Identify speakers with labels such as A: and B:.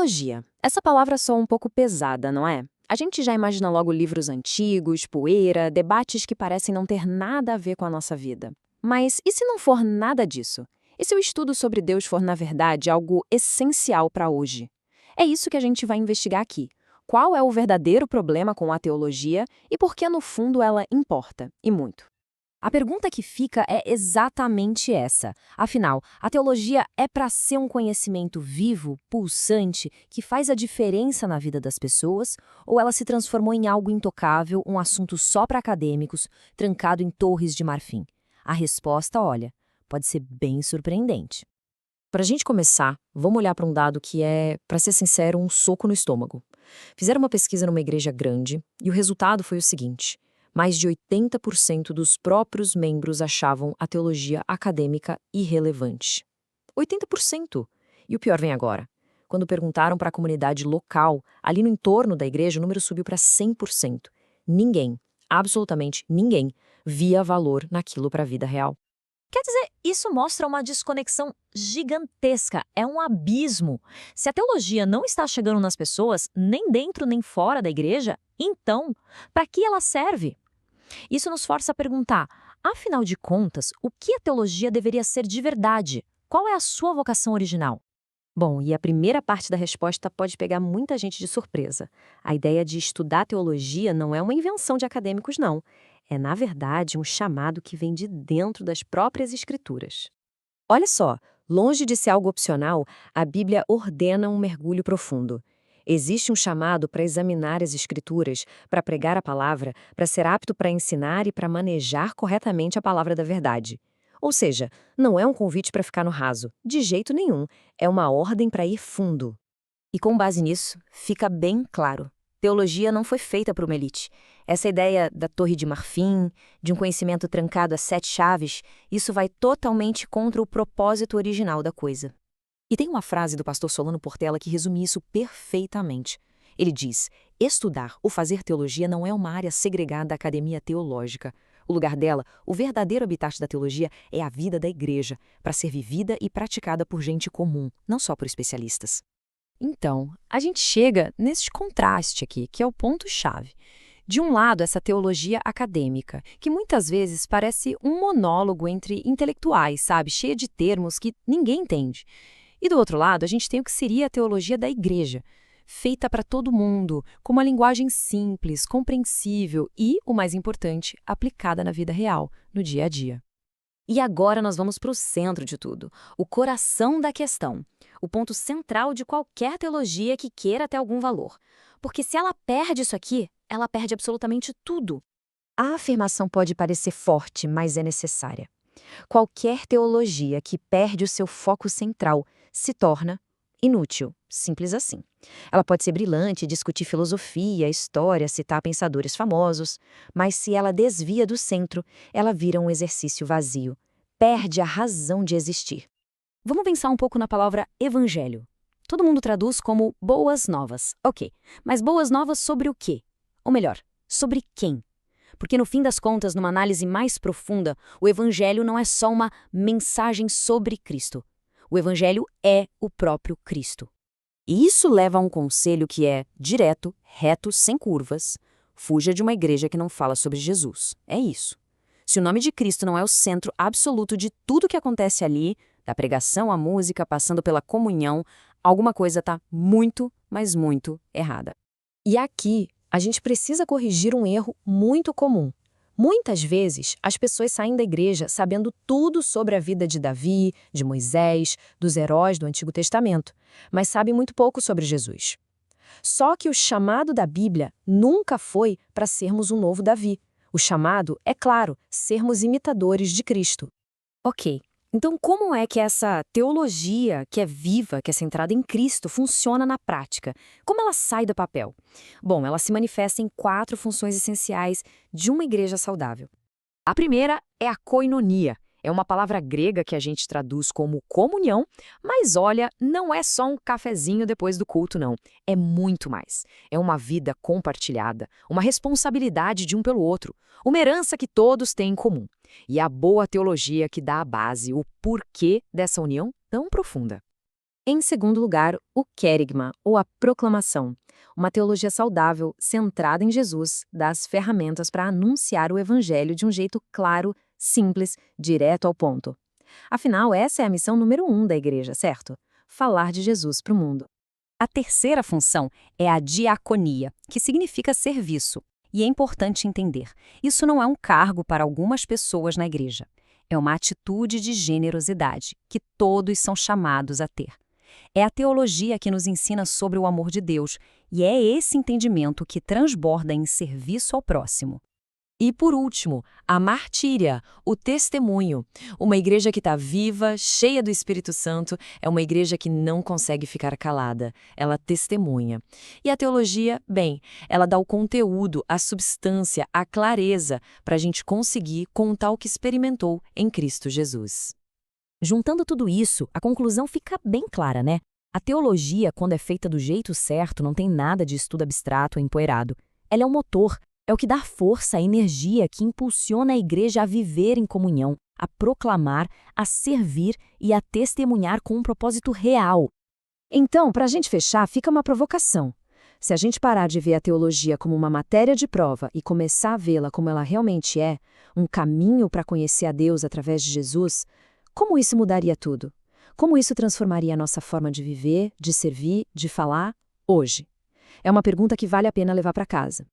A: Teologia. Essa palavra soa um pouco pesada, não é? A gente já imagina logo livros antigos, poeira, debates que parecem não ter nada a ver com a nossa vida. Mas e se não for nada disso? E se o estudo sobre Deus for, na verdade, algo essencial para hoje? É isso que a gente vai investigar aqui. Qual é o verdadeiro problema com a teologia e por que, no fundo, ela importa, e muito?
B: A pergunta que fica é exatamente essa. Afinal, a teologia é para ser um conhecimento vivo, pulsante, que faz a diferença na vida das pessoas, ou ela se transformou em algo intocável, um assunto só para acadêmicos, trancado em torres de marfim? A resposta, olha, pode ser bem surpreendente.
A: Para a gente começar, vamos olhar para um dado que é, para ser sincero, um soco no estômago. Fizeram uma pesquisa numa igreja grande e o resultado foi o seguinte: mais de 80% dos próprios membros achavam a teologia acadêmica irrelevante. 80%! E o pior vem agora. Quando perguntaram para a comunidade local, ali no entorno da igreja, o número subiu para 100%. Ninguém, absolutamente ninguém, via valor naquilo para a vida real.
B: Quer dizer, isso mostra uma desconexão gigantesca, é um abismo. Se a teologia não está chegando nas pessoas, nem dentro nem fora da igreja, então, para que ela serve? Isso nos força a perguntar, afinal de contas, o que a teologia deveria ser de verdade? Qual é a sua vocação original?
A: Bom, e a primeira parte da resposta pode pegar muita gente de surpresa. A ideia de estudar teologia não é uma invenção de acadêmicos, não. É, na verdade, um chamado que vem de dentro das próprias escrituras. Olha só, longe de ser algo opcional, a Bíblia ordena um mergulho profundo. Existe um chamado para examinar as escrituras, para pregar a palavra, para ser apto para ensinar e para manejar corretamente a palavra da verdade. Ou seja, não é um convite para ficar no raso, de jeito nenhum, é uma ordem para ir fundo.
B: E com base nisso, fica bem claro. Teologia não foi feita para uma elite. Essa ideia da torre de marfim, de um conhecimento trancado a 7 chaves, isso vai totalmente contra o propósito original da coisa.
A: E tem uma frase do pastor Solano Portela que resume isso perfeitamente. Ele diz: estudar ou fazer teologia não é uma área segregada da academia teológica. O lugar dela, o verdadeiro habitat da teologia, é a vida da igreja, para ser vivida e praticada por gente comum, não só por especialistas. Então, a gente chega nesse contraste aqui, que é o ponto-chave. De um lado, essa teologia acadêmica, que muitas vezes parece um monólogo entre intelectuais, sabe? Cheia de termos que ninguém entende. E do outro lado, a gente tem o que seria a teologia da igreja, feita para todo mundo, com uma linguagem simples, compreensível e, o mais importante, aplicada na vida real, no dia a dia.
B: E agora nós vamos para o centro de tudo, o coração da questão, o ponto central de qualquer teologia que queira ter algum valor. Porque se ela perde isso aqui, ela perde absolutamente tudo.
A: A afirmação pode parecer forte, mas é necessária. Qualquer teologia que perde o seu foco central se torna inútil, simples assim. Ela pode ser brilhante, discutir filosofia, história, citar pensadores famosos, mas se ela desvia do centro, ela vira um exercício vazio, perde a razão de existir.
B: Vamos pensar um pouco na palavra evangelho. Todo mundo traduz como boas novas. Ok, mas boas novas sobre o quê? Ou melhor, sobre quem? Porque no fim das contas, numa análise mais profunda, o evangelho não é só uma mensagem sobre Cristo. O evangelho é o próprio Cristo.
A: E isso leva a um conselho que é direto, reto, sem curvas. Fuja de uma igreja que não fala sobre Jesus. É isso. Se o nome de Cristo não é o centro absoluto de tudo que acontece ali, da pregação à música, passando pela comunhão, alguma coisa está muito, mas muito errada. E aqui, a gente precisa corrigir um erro muito comum. Muitas vezes, as pessoas saem da igreja sabendo tudo sobre a vida de Davi, de Moisés, dos heróis do Antigo Testamento, mas sabem muito pouco sobre Jesus. Só que o chamado da Bíblia nunca foi para sermos um novo Davi. O chamado é, claro, sermos imitadores de Cristo. Ok, então como é que essa teologia que é viva, que é centrada em Cristo, funciona na prática? Como ela sai do papel? Bom, ela se manifesta em 4 funções essenciais de uma igreja saudável. A primeira é a koinonia. É uma palavra grega que a gente traduz como comunhão, mas olha, não é só um cafezinho depois do culto, não. É muito mais. É uma vida compartilhada, uma responsabilidade de um pelo outro, uma herança que todos têm em comum. E a boa teologia que dá a base, o porquê dessa união tão profunda.
B: Em segundo lugar, o querigma, ou a proclamação. Uma teologia saudável, centrada em Jesus, dá as ferramentas para anunciar o evangelho de um jeito claro, simples, direto ao ponto. Afinal, essa é a missão número 1 da igreja, certo? Falar de Jesus para o mundo.
A: A terceira função é a diaconia, que significa serviço. E é importante entender, isso não é um cargo para algumas pessoas na igreja. É uma atitude de generosidade, que todos são chamados a ter. É a teologia que nos ensina sobre o amor de Deus, e é esse entendimento que transborda em serviço ao próximo.
C: E por último, a martíria, o testemunho. Uma igreja que está viva, cheia do Espírito Santo, é uma igreja que não consegue ficar calada. Ela testemunha. E a teologia, bem, ela dá o conteúdo, a substância, a clareza para a gente conseguir contar o que experimentou em Cristo Jesus.
B: Juntando tudo isso, a conclusão fica bem clara, né? A teologia, quando é feita do jeito certo, não tem nada de estudo abstrato ou empoeirado. Ela é o motor, é o que dá força, a energia que impulsiona a igreja a viver em comunhão, a proclamar, a servir e a testemunhar com um propósito real. Então, para a gente fechar, fica uma provocação. Se a gente parar de ver a teologia como uma matéria de prova e começar a vê-la como ela realmente é, um caminho para conhecer a Deus através de Jesus, como isso mudaria tudo? Como isso transformaria a nossa forma de viver, de servir, de falar, hoje? É uma pergunta que vale a pena levar para casa.